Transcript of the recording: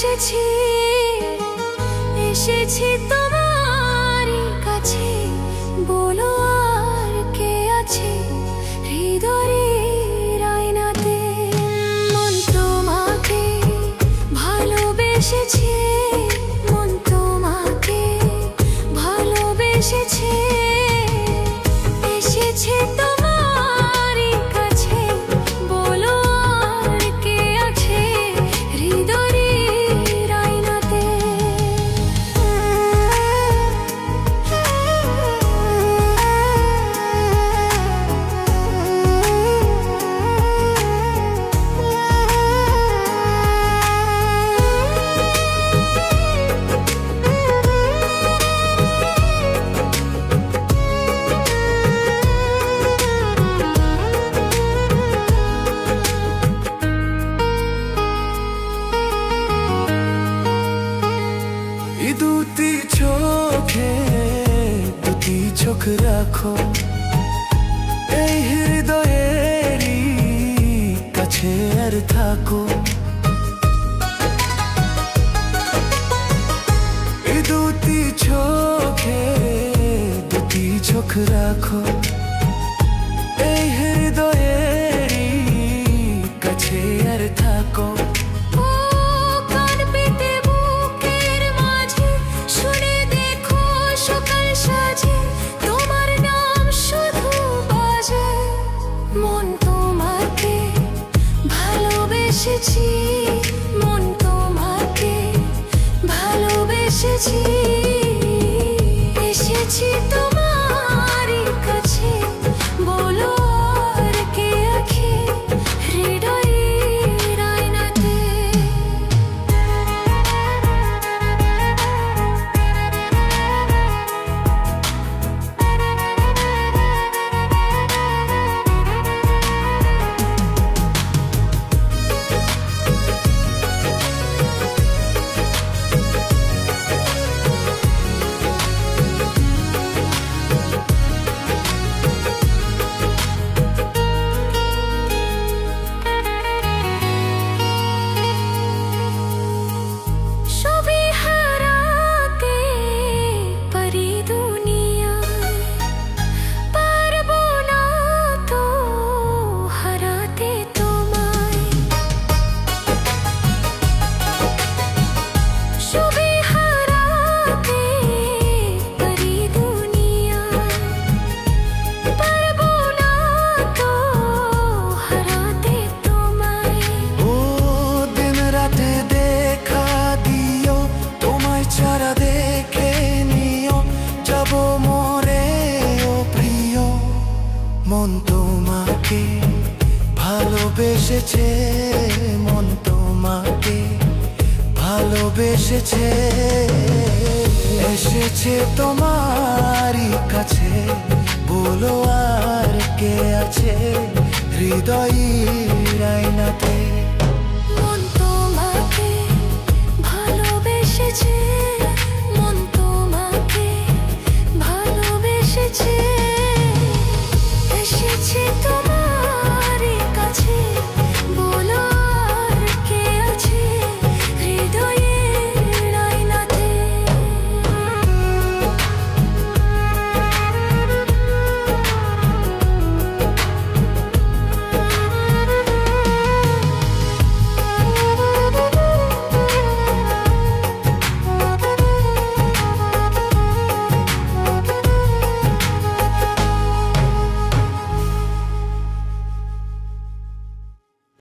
এসেছি এসেছি তোমারই কাছে, বলো আর কে আছে হৃদয়ের আয়নাতে। মন তোমাকে ভালোবেসেছে, মন তোমাকে ভালোবেসেছে, এসেছে তোমারই কাছে, বলো আর কে আছে হৃদয়ের আয়নাতে। দুটি চোখে দুটি চোখ রাখো, এই হৃদয়েরই কাছে আর থাকো। এই দুটি চোখে দুটি চোখ রাখো, এই হৃদয়েরই কাছে আর থাকো। মন তোমাকে ভালোবেসেছি, মন তোমাকে ভালোবেসেছি, এসেছি তোমারই কাছে, বলো আর কে আছে হৃদয়ের আয়নাতে। মন তোমাকে ভালোবেসেছে, মন তোমাকে ভালোবেসেছে, এসেছে তোমারই কাছে, বলো আর কে আছে হৃদয়ের আয়নাতে।